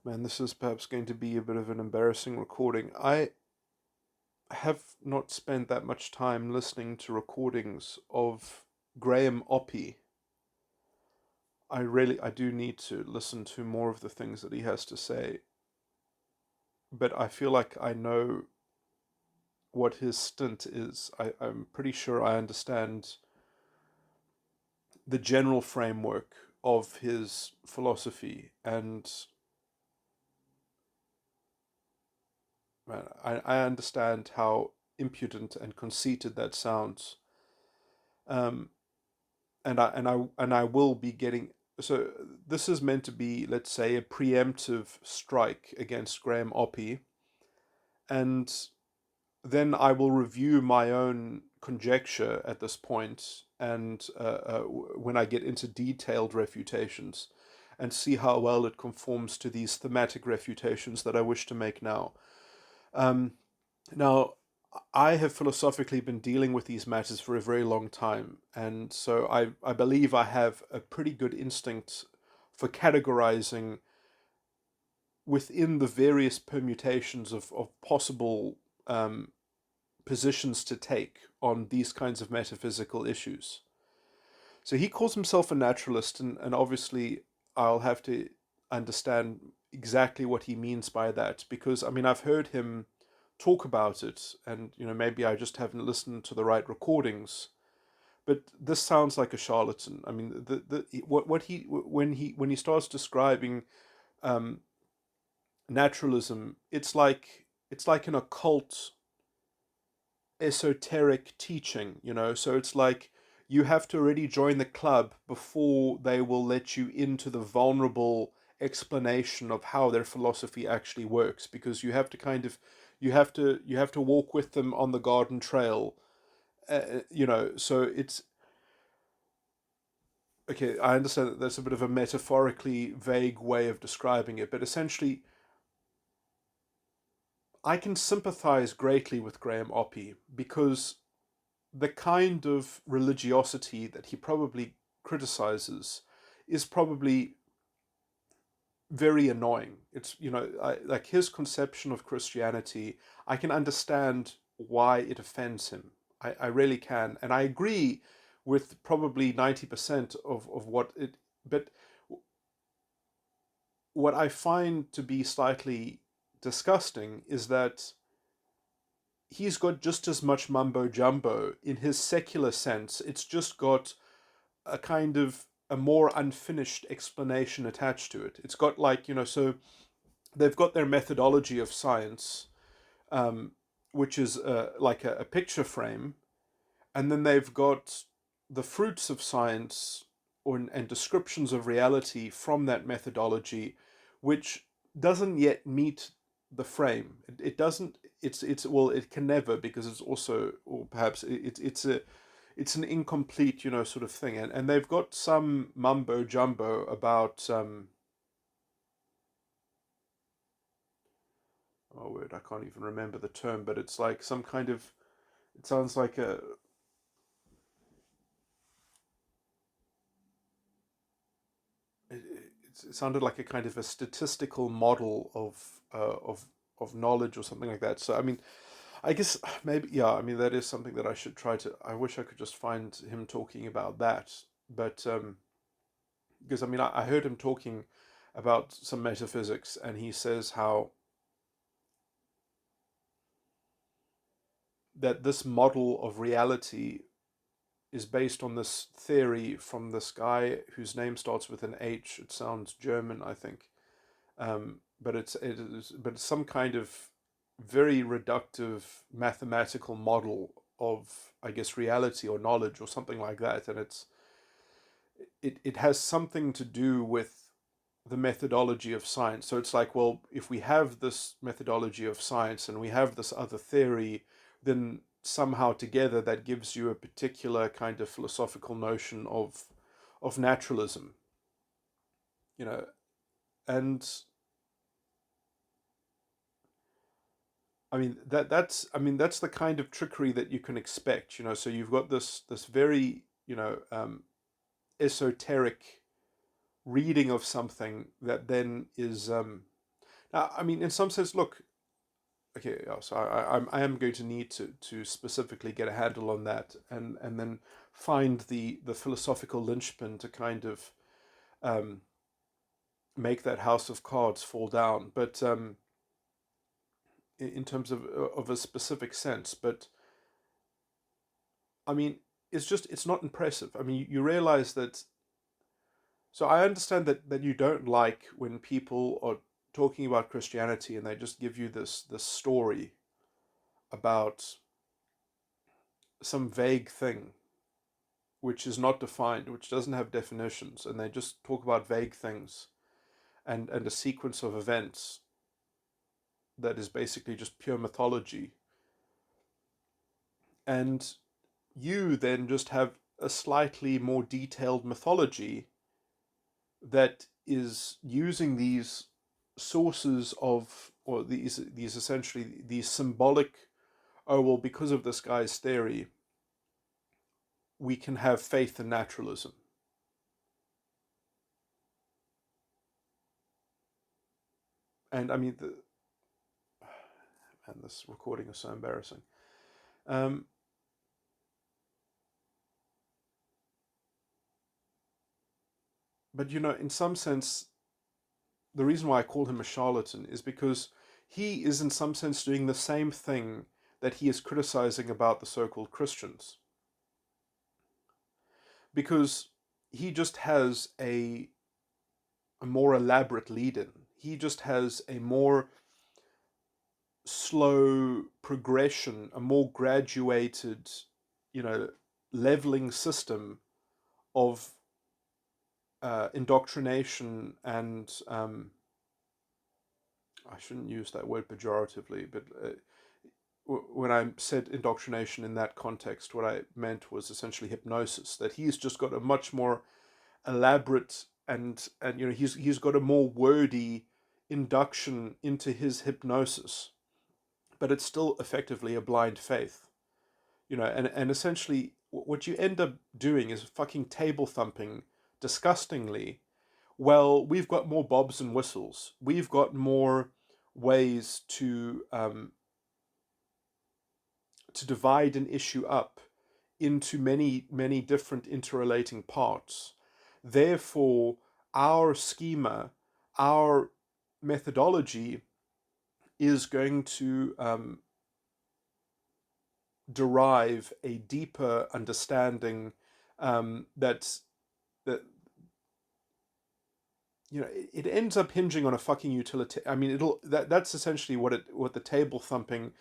Man, this is perhaps going to be a bit of an embarrassing recording. I have not spent that much time listening to recordings of Graham Oppy. I do need to listen to more of the things that he has to say, but I feel like I know what his stint is. I'm pretty sure I understand the general framework of his philosophy, and man, I understand how impudent and conceited that sounds. Um, and I will be getting, so this is meant to be, let's say, a preemptive strike against Graham Oppy, and then I will review my own conjecture at this point, and when I get into detailed refutations, and see how well it conforms to these thematic refutations that I wish to make now. Um, Now, I have philosophically been dealing with these matters for a very long time, and so I believe I have a pretty good instinct for categorizing within the various permutations of possible um, positions to take on these kinds of metaphysical issues. So he calls himself a naturalist, and obviously I'll have to understand exactly what he means by that, because I mean I've heard him talk about it, and maybe I just haven't listened to the right recordings. But this sounds like a charlatan. I mean, the what he when he starts describing um, naturalism, it's like an occult, esoteric teaching. So it's like you have to already join the club before they will let you into the vulnerable explanation of how their philosophy actually works, because you have to walk with them on the garden trail. So it's okay. I understand that that's a bit of a metaphorically vague way of describing it, but essentially I can sympathize greatly with Graham Oppy, because the kind of religiosity that he probably criticizes is probably very annoying. It's, like his conception of Christianity, I can understand why it offends him. I really can. And I agree with probably 90% of what it, but what I find to be slightly disgusting is that he's got just as much mumbo jumbo in his secular sense. It's just got a kind of a more unfinished explanation attached to it. It's got, like, so they've got their methodology of science, um, which is like a picture frame, and then they've got the fruits of science, and descriptions of reality from that methodology, which doesn't yet meet the frame. It doesn't. It's well, it can never, because it's also, or perhaps it's an incomplete, sort of thing. And they've got some mumbo jumbo about oh word, I can't even remember the term, but it's like some kind of, it sounds like a, it sounded like a kind of a statistical model of knowledge or something like that. So I mean, I guess maybe, yeah, I mean that is something that I should try to. I wish I could just find him talking about that, but because I mean I heard him talking about some metaphysics, and he says how that this model of reality is based on this theory from this guy whose name starts with an H. It sounds German, I think, but it's some kind of very reductive mathematical model of, I guess, reality or knowledge or something like that, and it has something to do with the methodology of science. So it's like, well, if we have this methodology of science and we have this other theory, then somehow together that gives you a particular kind of philosophical notion of naturalism, you know, and that's the kind of trickery that you can expect, So you've got this very, esoteric reading of something that then is Now, I mean, in some sense, look, okay, yeah, so I am going to need to specifically get a handle on that, and then find the philosophical linchpin to kind of um, make that house of cards fall down. But in terms of a specific sense, but I mean, it's not impressive. I mean, you realize that. So I understand that you don't like when people are talking about Christianity and they just give you this story about some vague thing which is not defined, which doesn't have definitions, and they just talk about vague things and a sequence of events that is basically just pure mythology. And you then just have a slightly more detailed mythology that is using these sources of, or these essentially these symbolic, oh well, because of this guy's theory we can have faith in naturalism. And I mean, and this recording is so embarrassing. um, but in some sense, the reason why I call him a charlatan is because he is in some sense doing the same thing that he is criticizing about the so-called Christians, because he just has a more elaborate lead in. He just has a more slow progression, a more graduated, you know, leveling system of indoctrination and I shouldn't use that word pejoratively, but when I said indoctrination in that context, what I meant was essentially hypnosis. That he's just got a much more elaborate and he's got a more wordy induction into his hypnosis, but it's still effectively a blind faith. And essentially what you end up doing is fucking table thumping disgustingly. Well, we've got more bobs and whistles. We've got more ways to divide an issue up into many, many different interrelating parts. Therefore, our schema, our methodology is going to derive a deeper understanding that it ends up hinging on a fucking utility. I mean, that's essentially what the table thumping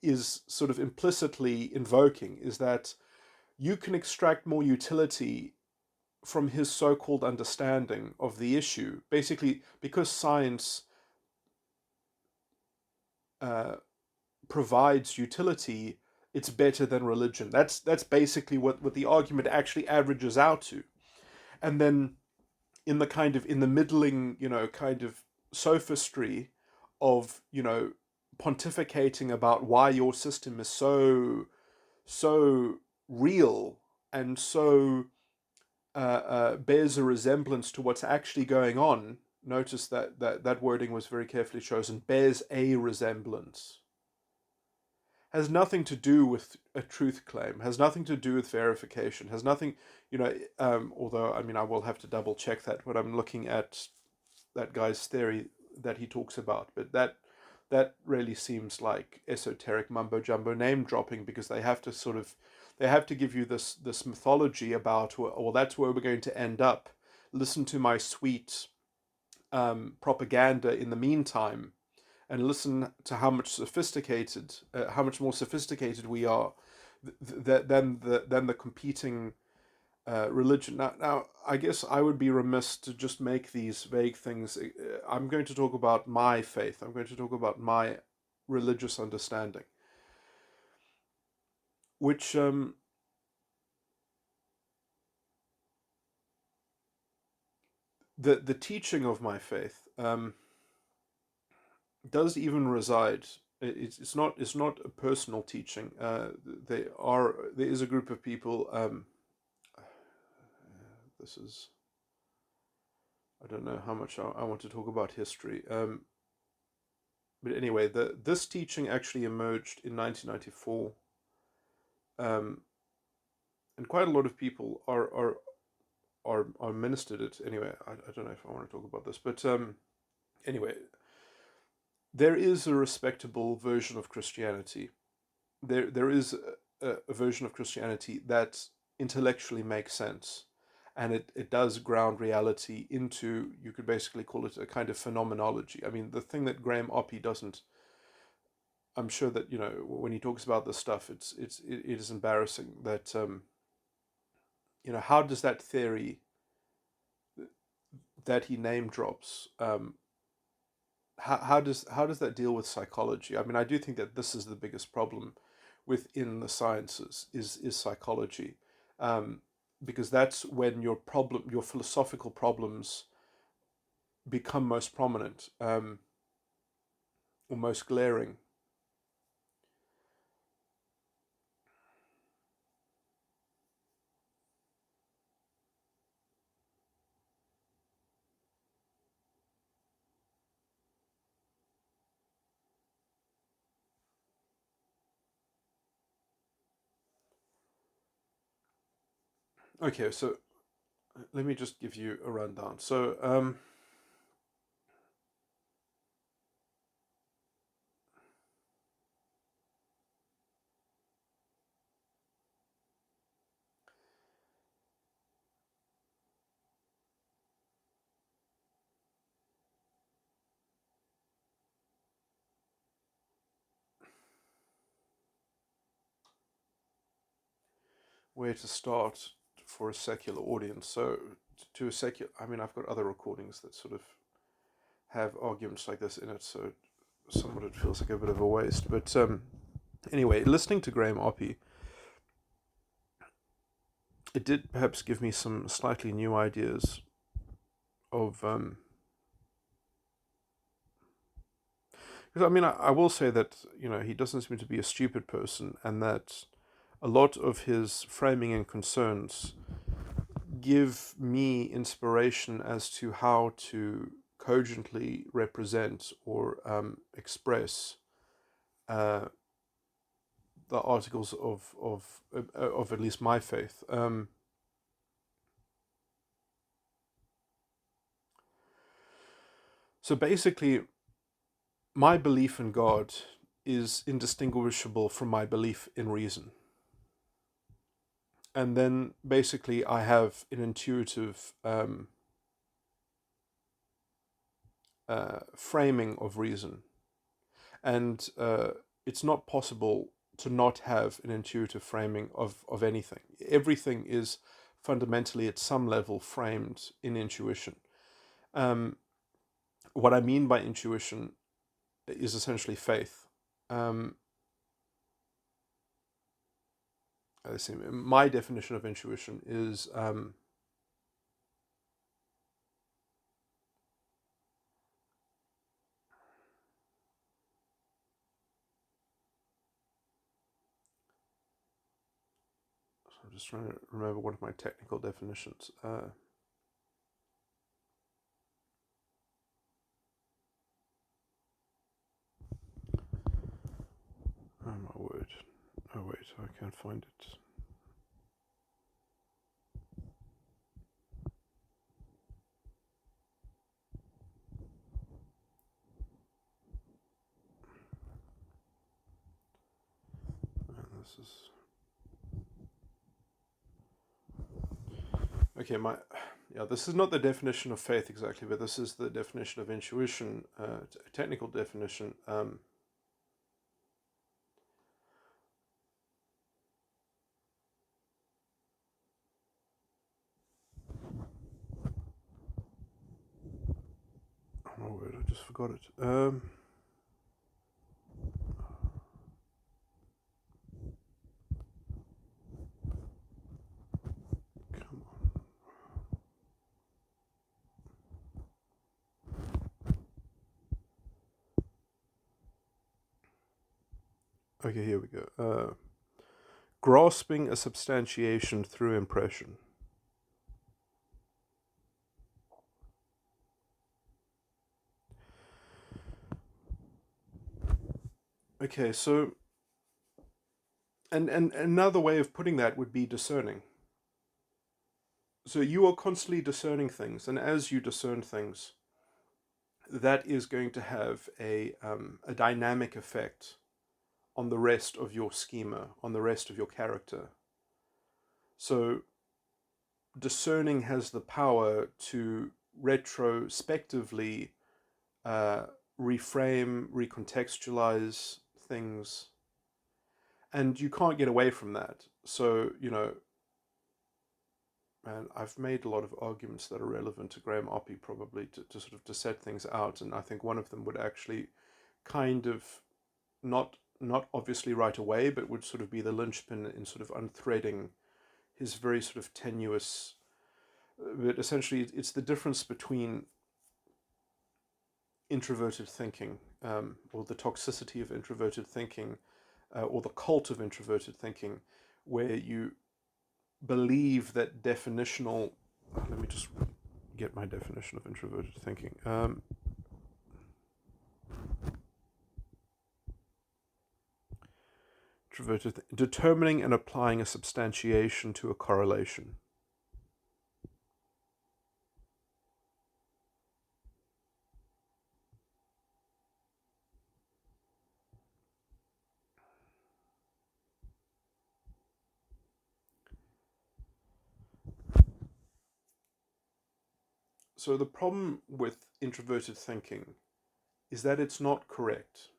is sort of implicitly invoking, is that you can extract more utility from his so-called understanding of the issue, basically because science uh, provides utility. It's better than religion. That's basically what the argument actually averages out to. And then in the middling, kind of sophistry of, pontificating about why your system is so real and so bears a resemblance to what's actually going on. Notice that wording was very carefully chosen. Bears a resemblance. Has nothing to do with a truth claim. Has nothing to do with verification. Has nothing, although I mean I will have to double check that when I'm looking at that guy's theory that he talks about. But that really seems like esoteric mumbo jumbo name dropping, because they have to give you this mythology about, well, that's where we're going to end up. Listen to my sweet propaganda in the meantime, and listen to how much more sophisticated we are than the competing religion. Now, I guess I would be remiss to just make these vague things. I'm going to talk about my faith. I'm going to talk about my religious understanding, which the teaching of my faith does even reside. It's not a personal teaching. There is a group of people. This is, I don't know how much I want to talk about history. but anyway, this teaching actually emerged in 1994, and quite a lot of people are ministered it. Anyway, I don't know if I want to talk about this, but anyway, there is a respectable version of Christianity. There is a version of Christianity that intellectually makes sense, and it does ground reality into, you could basically call it a kind of phenomenology. I mean, the thing that Graham Oppy doesn't, I'm sure that, when he talks about this stuff, it is embarrassing that, how does that theory that he name drops, how does that deal with psychology? I mean, I do think that this is the biggest problem within the sciences is psychology, um, because that's when your philosophical problems become most prominent, or most glaring. Okay, so let me just give you a rundown. So, where to start for a secular audience? So, to a secular, I mean, I've got other recordings that sort of have arguments like this in it, so somewhat it feels like a bit of a waste. But anyway, listening to Graham Oppy, it did perhaps give me some slightly new ideas of. Because I mean, I will say that he doesn't seem to be a stupid person, and that a lot of his framing and concerns give me inspiration as to how to cogently represent or express uh, the articles of at least my faith. So basically, my belief in God is indistinguishable from my belief in reason. And then basically, I have an intuitive framing of reason. And it's not possible to not have an intuitive framing of anything. Everything is fundamentally, at some level, framed in intuition. Um, what I mean by intuition is essentially faith. Um, let's see, my definition of intuition is I'm just trying to remember one of my technical definitions. Oh my word. Oh wait, I can't find it. This is okay. This is not the definition of faith exactly, but this is the definition of intuition, technical definition. Oh my word, I just forgot it. Come on. Okay, here we go. Grasping a substantiation through impression. Okay, so and another way of putting that would be discerning. So you are constantly discerning things, and as you discern things, that is going to have a dynamic effect on the rest of your schema, on the rest of your character. So discerning has the power to retrospectively uh, reframe, recontextualize things, and you can't get away from that. So, and I've made a lot of arguments that are relevant to Graham Oppy probably to sort of to set things out, and I think one of them would actually kind of not obviously right away, but would sort of be the linchpin in sort of unthreading his very sort of tenuous. But essentially, it's the difference between introverted thinking, or the toxicity of introverted thinking, or the cult of introverted thinking, where you believe that definitional. Let me just get my definition of introverted thinking. Determining and applying a substantiation to a correlation. So the problem with introverted thinking is that it's not correct.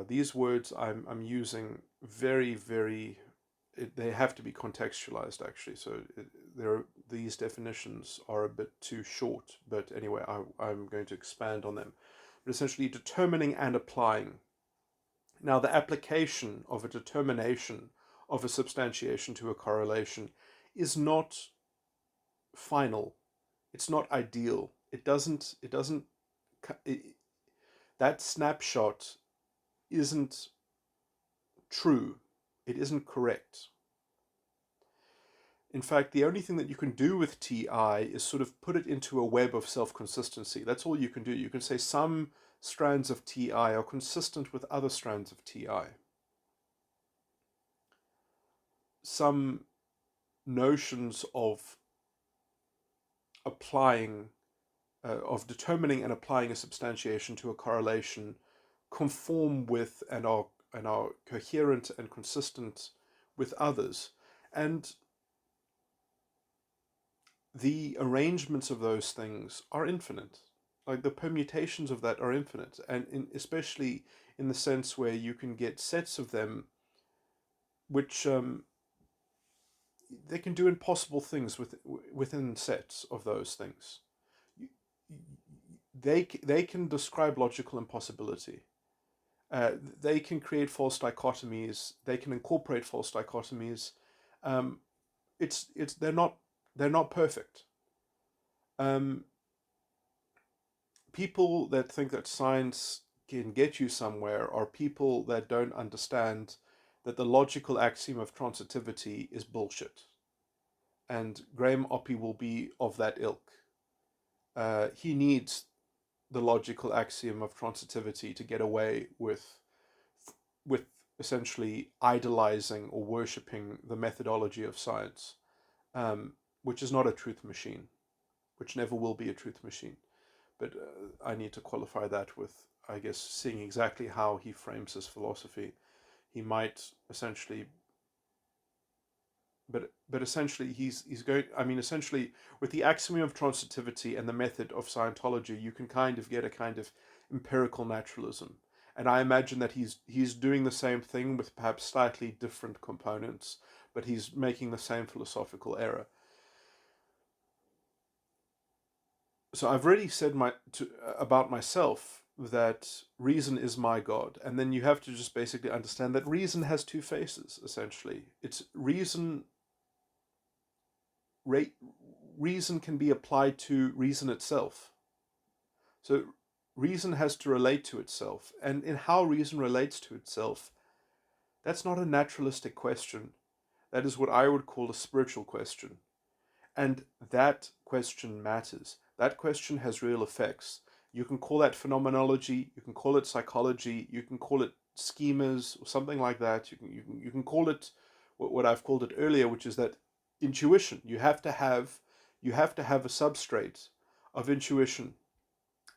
These words I'm using very. They have to be contextualized actually. So these definitions are a bit too short. But anyway, I'm going to expand on them. But essentially, determining and applying. Now, the application of a determination of a substantiation to a correlation is not final. It's not ideal. It doesn't. It doesn't. It, that snapshot isn't true. It isn't correct. In fact, the only thing that you can do with TI is sort of put it into a web of self-consistency. That's all you can do. You can say some strands of TI are consistent with other strands of TI. Some notions of applying, of determining and applying a substantiation to a correlation conform with and are coherent and consistent with others. And the arrangements of those things are infinite. Like the permutations of that are infinite, and especially in the sense where you can get sets of them, which they can do impossible things within sets of those things. They can describe logical impossibility. They can create false dichotomies. They can incorporate false dichotomies. Um, it's they're not perfect. Um, People that think that science can get you somewhere are people that don't understand that the logical axiom of transitivity is bullshit. And Graham Oppy will be of that ilk. He needs the logical axiom of transitivity to get away with essentially idolizing or worshipping the methodology of science, which is not a truth machine, which never will be a truth machine. But I need to qualify that with, I guess, seeing exactly how he frames his philosophy. He might essentially, but essentially he's going. I mean, essentially with the axiom of transitivity and the method of Scientology, you can kind of get a kind of empirical naturalism. And I imagine that he's doing the same thing with perhaps slightly different components, but he's making the same philosophical error. So I've already said about myself that reason is my god, and then you have to just basically understand that reason has two faces. Essentially, it's re, reason can be applied to reason itself. So reason has to relate to itself, and in how reason relates to itself, that's not a naturalistic question. That is what I would call a spiritual question. And that question matters. that question has real effects. You can call that phenomenology, you can call it psychology, you can call it schemas or something like that. You can call it what I've called it earlier, which is that intuition. You have to have a substrate of intuition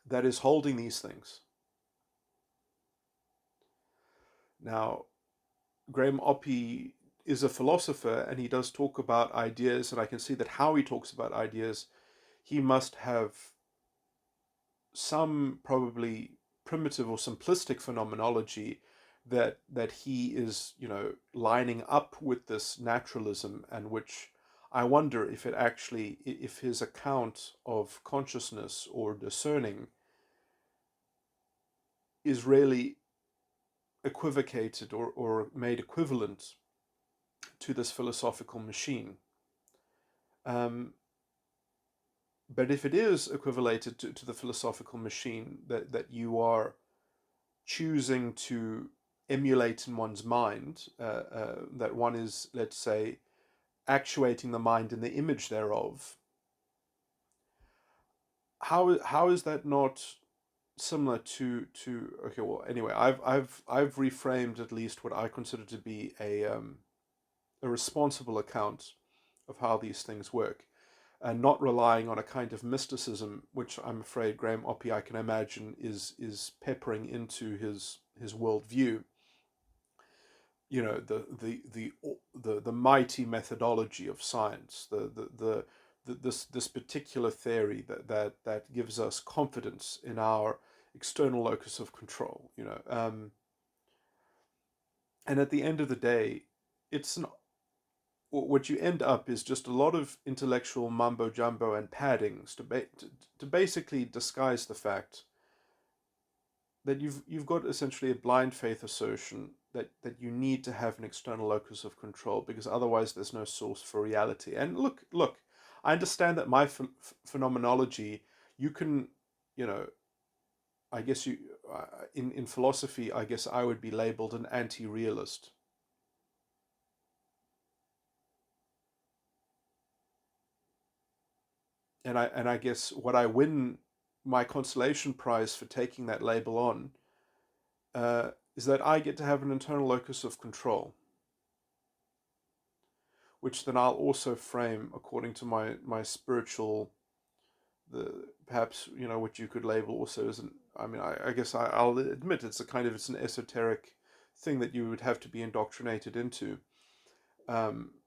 that is holding these things. Now, Graham Oppy is a philosopher, and he does talk about ideas, and I can see that how he talks about ideas, he must have some probably primitive or simplistic phenomenology that he is, lining up with this naturalism, and which I wonder if his account of consciousness or discerning is really equivocated or made equivalent to this philosophical machine. Um, but if it is equivalated to the philosophical machine, that you are choosing to emulate in one's mind, that one is, let's say, actuating the mind in the image thereof, how is that not similar to okay, well, anyway, I've reframed at least what I consider to be a responsible account of how these things work, and not relying on a kind of mysticism, which I'm afraid Graham Oppy, I can imagine, is peppering into his worldview. The mighty methodology of science, this particular theory that gives us confidence in our external locus of control. And at the end of the day, it's an what you end up is just a lot of intellectual mumbo jumbo and paddings to basically disguise the fact that you've got essentially a blind faith assertion that you need to have an external locus of control, because otherwise there's no source for reality. And look, I understand that my phenomenology, you can, you know, I guess in philosophy, I guess I would be labeled an anti-realist. And I guess what I win my consolation prize for taking that label on, is that I get to have an internal locus of control, which then I'll also frame according to my spiritual, the perhaps, what you could label also as an, I mean, I guess I'll admit it's an esoteric thing that you would have to be indoctrinated into.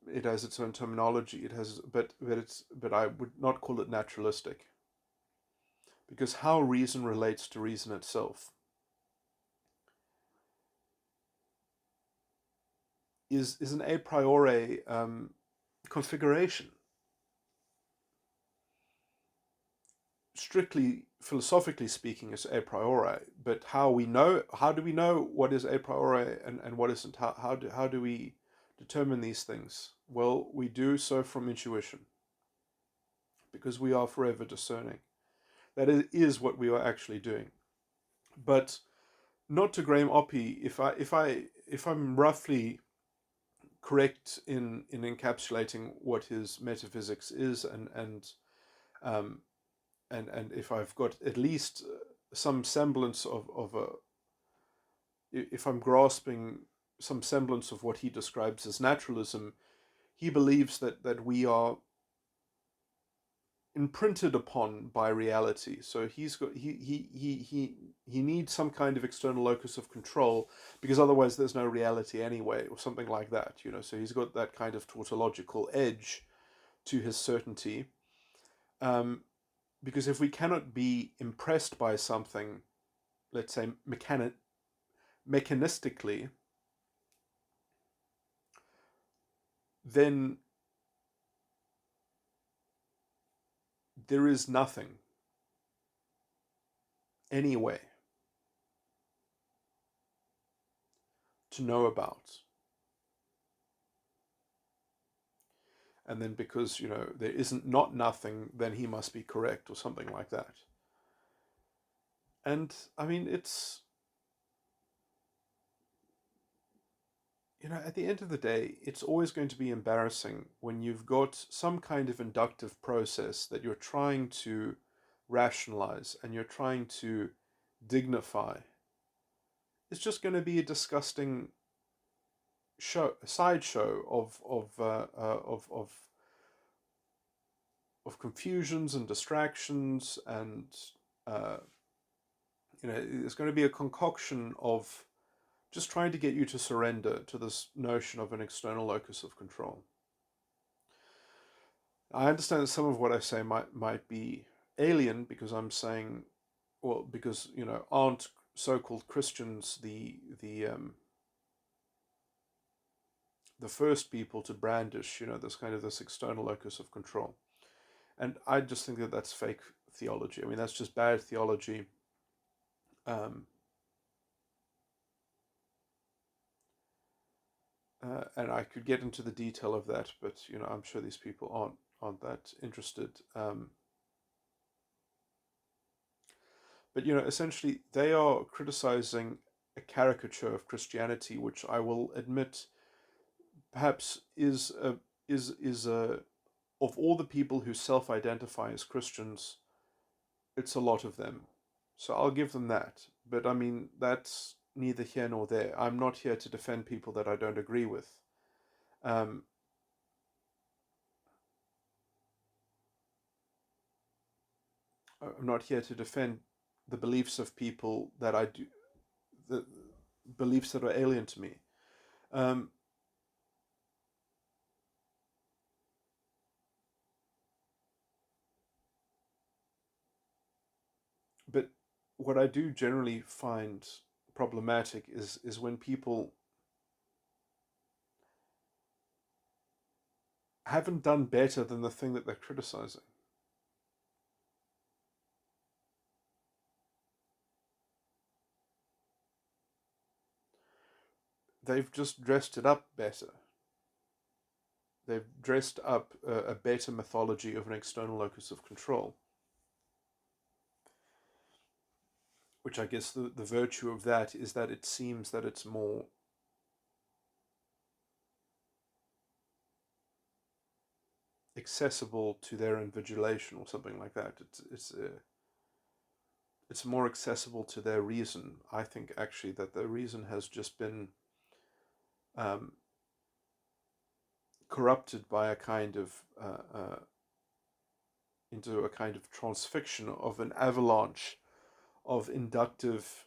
It has its own terminology. It has, but I would not call it naturalistic, because how reason relates to reason itself is an a priori configuration. Strictly philosophically speaking, is a priori, but how do we know what is a priori and what isn't? How do we determine these things? Well, we do so from intuition, because we are forever discerning. That is what we are actually doing. But not to Graham Oppy, if I'm roughly correct in encapsulating what his metaphysics is, um, and if I've got at least some semblance of a, if I'm grasping some semblance of what he describes as naturalism, he believes that we are imprinted upon by reality. So he needs some kind of external locus of control, because otherwise there's no reality anyway, or something like that. So he's got that kind of tautological edge to his certainty. Um, because if we cannot be impressed by something, let's say mechanistically, then there is nothing anyway to know about. And then because, there isn't not nothing, then he must be correct, or something like that. And I mean, it's, at the end of the day, it's always going to be embarrassing when you've got some kind of inductive process that you're trying to rationalize and you're trying to dignify, it's just going to be a disgusting sideshow of confusions and distractions, and uh, it's going to be a concoction of just trying to get you to surrender to this notion of an external locus of control. I understand that some of what I say might be alien, because I'm saying, well, because aren't so-called Christians the first people to brandish this external locus of control? And I just think that that's fake theology. I mean, that's just bad theology. Um, and I could get into the detail of that, but I'm sure these people aren't that interested. But essentially, they are criticizing a caricature of Christianity, which I will admit, perhaps is a of all the people who self-identify as Christians, it's a lot of them. So I'll give them that. But I mean, that's neither here nor there. I'm not here to defend people that I don't agree with. Um, I'm not here to defend the beliefs of people that I do, the beliefs that are alien to me. Um, but what I do generally find problematic is when people haven't done better than the thing that they're criticizing. They've just dressed it up better. They've dressed up a better mythology of an external locus of control, which I guess the virtue of that is that it seems that it's more accessible to their invigilation or something like that. It's more accessible to their reason. I think actually that their reason has just been um, corrupted by a kind of into a kind of transfixion of an avalanche of inductive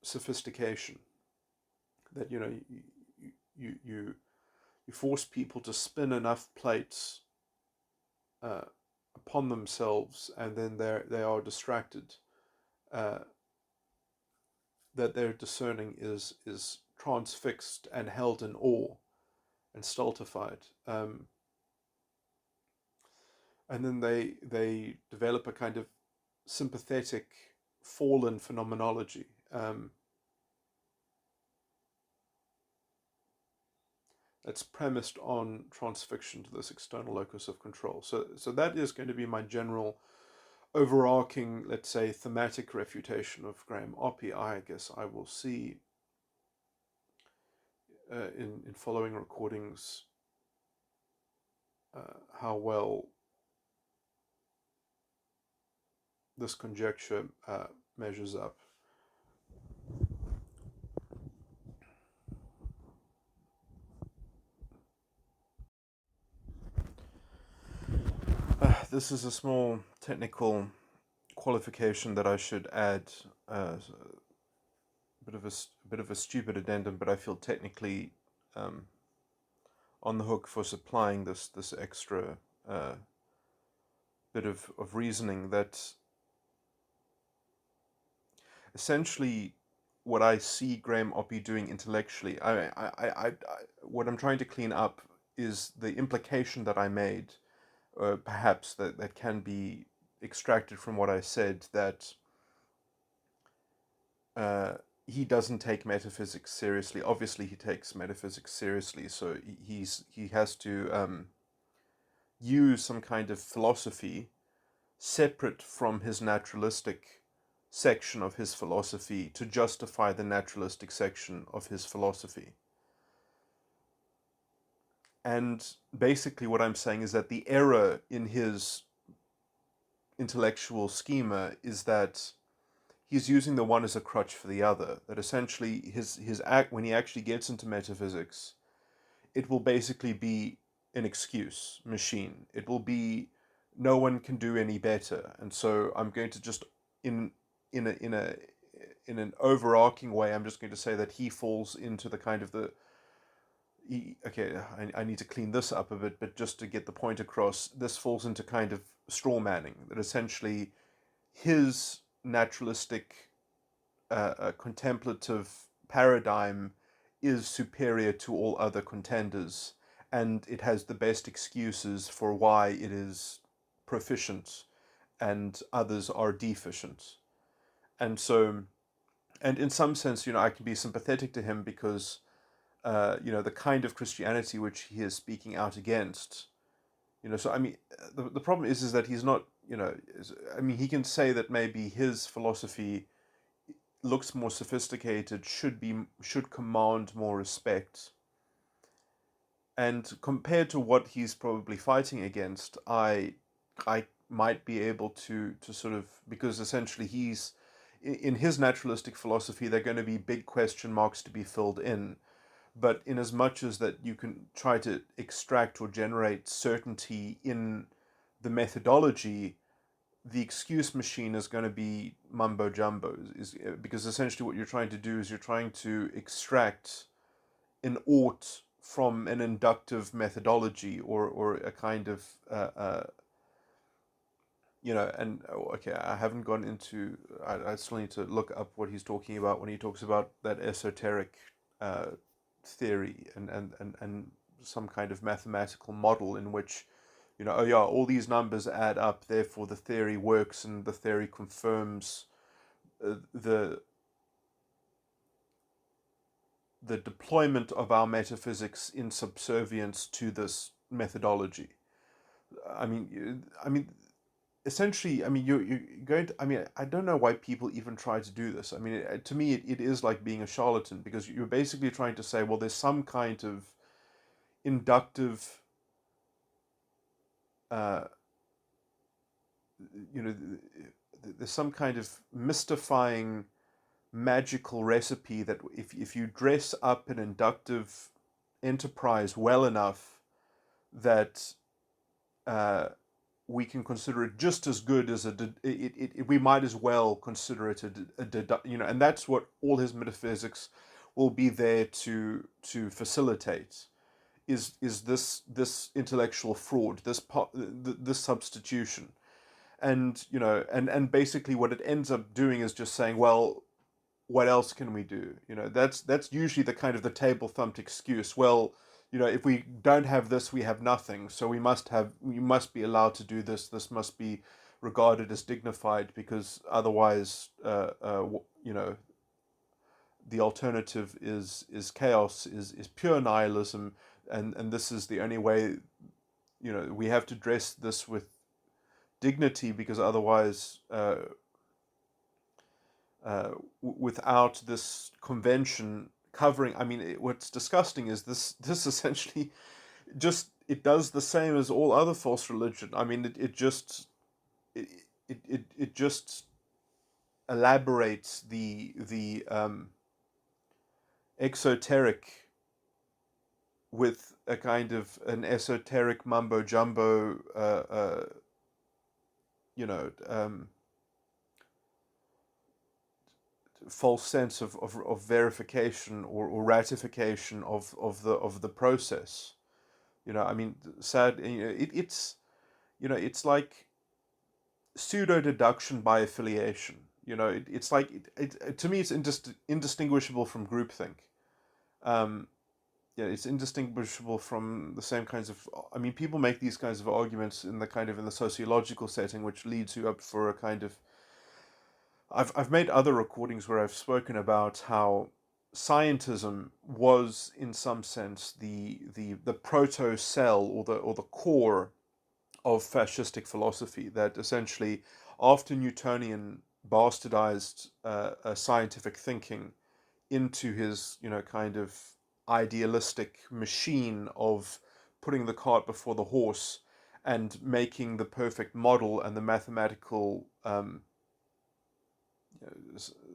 sophistication that you you you force people to spin enough plates uh, upon themselves, and then they are distracted. Uh, that their discerning is transfixed and held in awe and stultified, and then they develop a kind of sympathetic fallen phenomenology. That's premised on transfixion to this external locus of control. So that is going to be my general overarching, let's say, thematic refutation of Graham Oppy. I guess I will see in following recordings how well this conjecture measures up. This is a small technical qualification that I should add. A bit of a stupid addendum, but I feel technically um, on the hook for supplying this extra bit of reasoning, that essentially what I see Graham Oppy doing intellectually, what I'm trying to clean up is the implication that I made, perhaps that can be extracted from what I said, that uh, he doesn't take metaphysics seriously. Obviously, he takes metaphysics seriously, so he has to use some kind of philosophy separate from his naturalistic section of his philosophy to justify the naturalistic section of his philosophy. And basically, what I'm saying is that the error in intellectual schema is that he's using the one as a crutch for the other. That essentially his act, when he actually gets into metaphysics, it will basically be an excuse machine. It will be no one can do any better, and so I'm going to just in in a in a in an overarching way, I'm just going to say that he falls into the kind of the okay, I need to clean this up a bit, but just to get the point across, this falls into kind of straw manning, that essentially his naturalistic, contemplative paradigm is superior to all other contenders, and it has the best excuses for why it is proficient and others are deficient. And so, and in some sense, I can be sympathetic to him because, the kind of Christianity which he is speaking out against, so I mean, the problem is that he's not, I mean, he can say that maybe his philosophy looks more sophisticated, should command more respect, and compared to what he's probably fighting against, I might be able to sort of, because essentially he's in his naturalistic philosophy, there are going to be big question marks to be filled in, but in as much as that you can try to extract or generate certainty in the methodology, the excuse machine is going to be mumbo jumbo, is because essentially what you're trying to do is you're trying to extract an ought from an inductive methodology, or a kind of and okay, I haven't gone into, I still need to look up what he's talking about when he talks about that esoteric theory, and some kind of mathematical model in which, oh yeah, all these numbers add up, therefore the theory works, and the theory confirms the deployment of our metaphysics in subservience to this methodology. I mean, essentially, I mean, you're going to. I mean, I don't know why people even try to do this. I mean, to me, it is like being a charlatan, because you're basically trying to say, well, there's some kind of inductive, uh, you know, there's some kind of mystifying magical recipe that if you dress up an inductive enterprise well enough, that we can consider it just as good as we might as well consider it and that's what all his metaphysics will be there to facilitate, is this intellectual fraud, this substitution. And basically what it ends up doing is just saying, well, what else can we do? That's usually the kind of the table thumped excuse. Well, if we don't have this, we have nothing. So we must be allowed to do this. This must be regarded as dignified, because otherwise, the alternative is chaos, is pure nihilism, and this is the only way. We have to dress this with dignity, because otherwise, without this convention covering, I mean, what's disgusting is this essentially just, it does the same as all other false religion. I mean, it, it just elaborates the exoteric with a kind of an esoteric mumbo jumbo, you know false sense of verification, or ratification of the process. I mean, sad. It's like pseudo deduction by affiliation. It's like to me, it's indistinguishable from groupthink. Um, yeah, it's indistinguishable from the same kinds of. I mean, people make these kinds of arguments in the sociological setting, which leads you up for a kind of. I've made other recordings where I've spoken about how scientism was, in some sense, the proto cell, or the core of fascistic philosophy. That essentially, after Newtonian bastardized scientific thinking into his kind of idealistic machine of putting the cart before the horse, and making the perfect model and the mathematical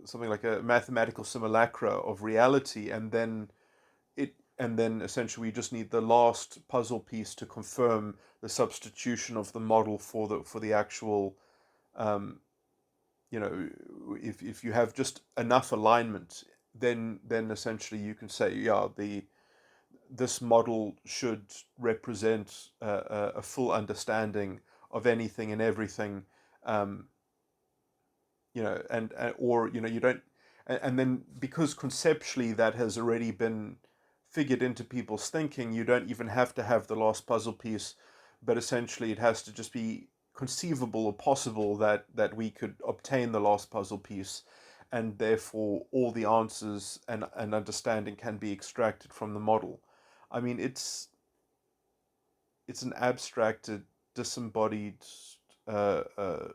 something like a mathematical simulacra of reality, and then essentially we just need the last puzzle piece to confirm the substitution of the model for the actual um, if you have just enough alignment, then essentially you can say, yeah, the this model should represent a full understanding of anything and everything, um, and or you don't, and then because conceptually that has already been figured into people's thinking, you don't even have to have the last puzzle piece, but essentially it has to just be conceivable or possible that we could obtain the last puzzle piece, and therefore all the answers and understanding can be extracted from the model. I mean, it's an abstracted, disembodied uh, uh,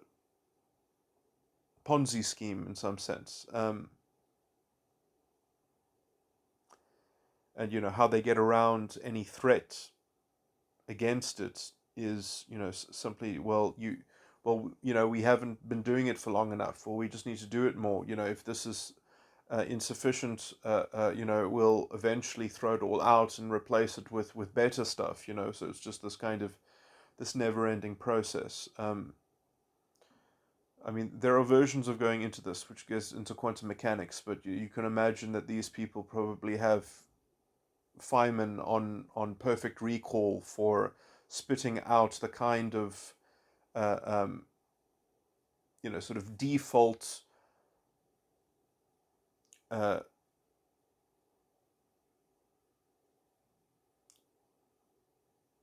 Ponzi scheme in some sense. And how they get around any threat against it is simply, we haven't been doing it for long enough, or we just need to do it more. If this is insufficient, we'll eventually throw it all out and replace it with better stuff. So it's just this never-ending process. I mean, there are versions of going into this which gets into quantum mechanics, but you can imagine that these people probably have Feynman on perfect recall for spitting out the kind of uh, um, sort of default uh,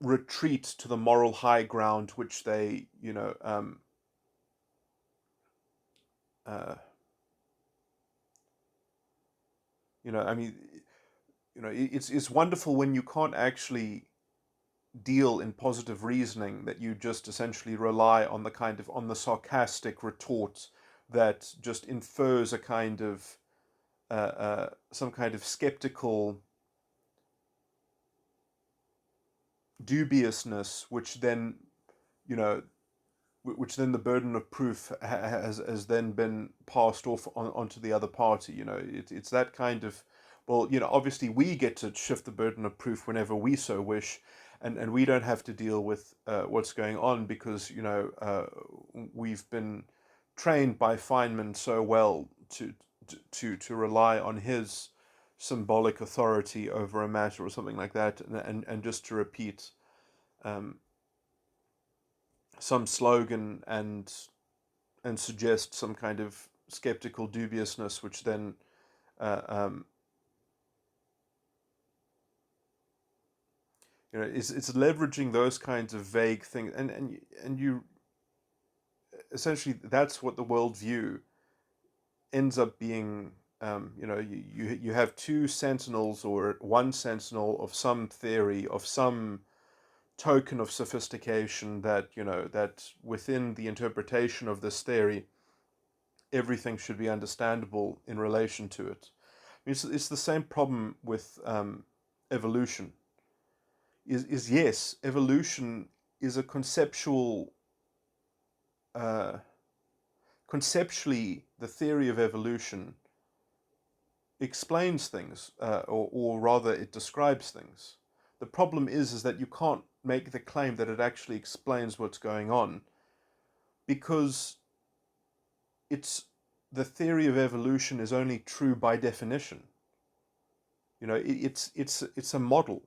retreat to the moral high ground which they uh, I mean, it's wonderful when you can't actually deal in positive reasoning, that you just essentially rely on the sarcastic retort that just infers a kind of some kind of skeptical dubiousness, which then you know the burden of proof has then been passed off onto the other party. It's that kind of, well, obviously we get to shift the burden of proof whenever we so wish, and we don't have to deal with what's going on because we've been trained by Feynman so well to rely on his symbolic authority over a matter or something like that, and just to repeat um, some slogan and suggest some kind of skeptical dubiousness, which then uh, um, it's leveraging those kinds of vague things, and you essentially, that's what the worldview ends up being. You have two sentinels or one sentinel of some theory, of some token of sophistication, that within the interpretation of this theory everything should be understandable in relation to it. It's the same problem with evolution. Is yes, evolution is a conceptual. Uh, Conceptually, the theory of evolution explains things, or rather, it describes things. The problem is that you can't make the claim that it actually explains what's going on, because it's the theory of evolution is only true by definition. It's a model.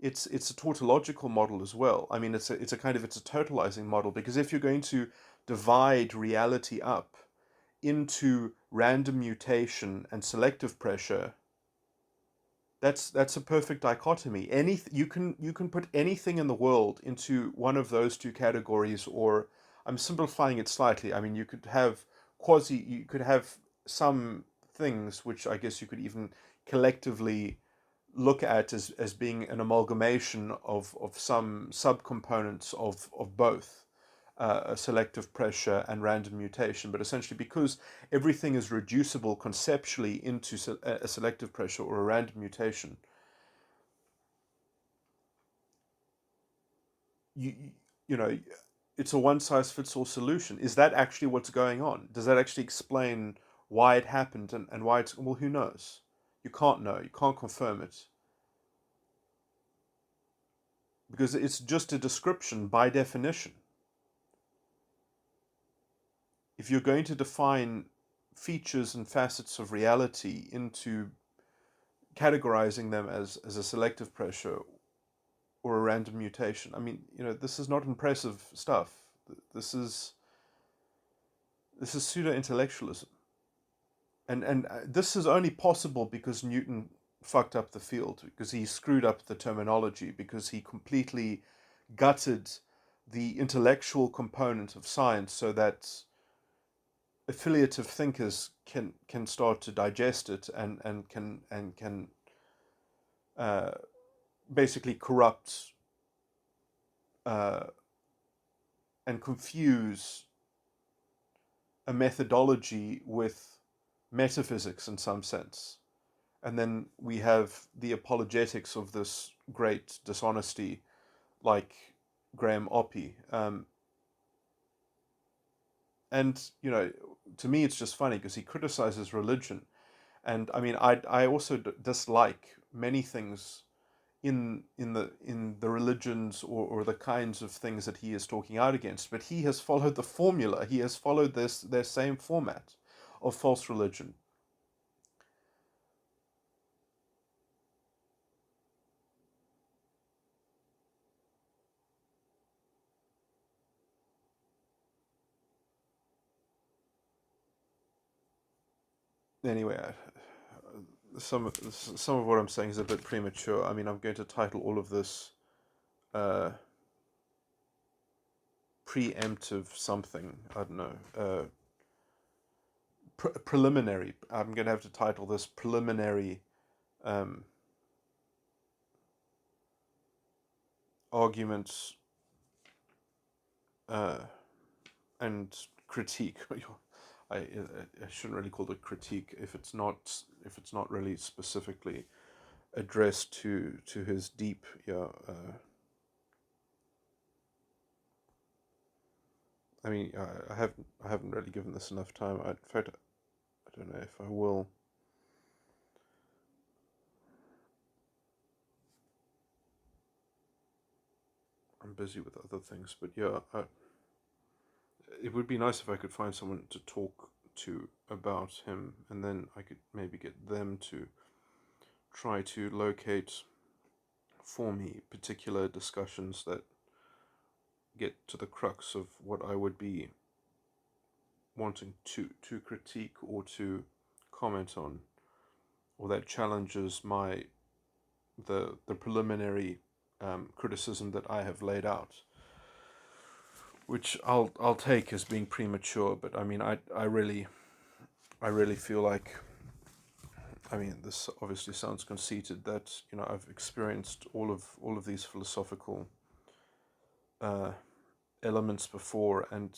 It's a tautological model as well. I mean, it's a totalizing model, because if you're going to divide reality up into random mutation and selective pressure, that's a perfect dichotomy. You can put anything in the world into one of those two categories, or I'm simplifying it slightly. I mean, you could have some things which I guess you could even collectively look at as being an amalgamation of some subcomponents of both selective pressure and random mutation. But essentially, because everything is reducible conceptually into a selective pressure or a random mutation, you know, it's a one size fits all solution. Is that actually what's going on? Does that actually explain why it happened and why it's, well, who knows? You can't know. You can't confirm it because it's just a description by definition. If you're going to define features and facets of reality into categorizing them as a selective pressure or a random mutation, I mean, this is not impressive stuff. This is pseudo intellectualism, and this is only possible because Newton fucked up the field, because he screwed up the terminology, because he completely gutted the intellectual component of science so that affiliative thinkers can start to digest it and can uh, basically corrupt uh, and confuse a methodology with metaphysics in some sense. And then we have the apologetics of this great dishonesty, like Graham Oppy. And, to me, it's just funny because he criticizes religion. And I mean, I also dislike many things in the religions or the kinds of things that he is talking out against. But he has followed the formula. He has followed their same format of false religion. Anyway, some of what I'm saying is a bit premature. I mean, I'm going to title all of this uh, preemptive something. I don't know. Preliminary. I'm going to have to title this preliminary um, arguments and critique. I shouldn't really call it critique if it's not really specifically addressed to his deep I mean, I haven't really given this enough time. In fact, I don't know if I will. I'm busy with other things, but yeah, it would be nice if I could find someone to talk to about him, and then I could maybe get them to try to locate for me particular discussions that get to the crux of what I would be wanting to critique or to comment on, or that challenges the preliminary criticism that I have laid out, which I'll take as being premature. But I mean, I really feel like, I mean, this obviously sounds conceited, that I've experienced all of these philosophical uh, elements before, and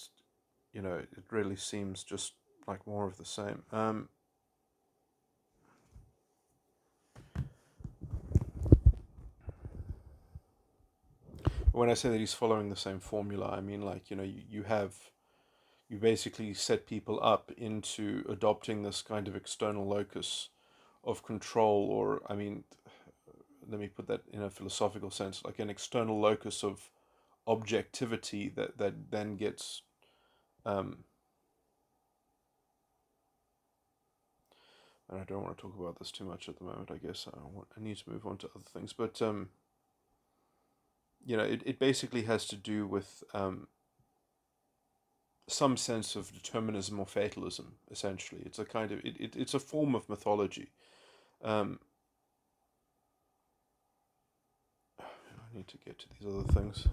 it really seems just like more of the same. When I say that he's following the same formula, I mean, like, you basically set people up into adopting this kind of external locus of control, or I mean, let me put that in a philosophical sense, like an external locus of objectivity that then gets um, and I don't want to talk about this too much at the moment. I guess I need to move on to other things, but it basically has to do with some sense of determinism or fatalism. Essentially, it's a kind of it's a form of mythology. Um, I need to get to these other things.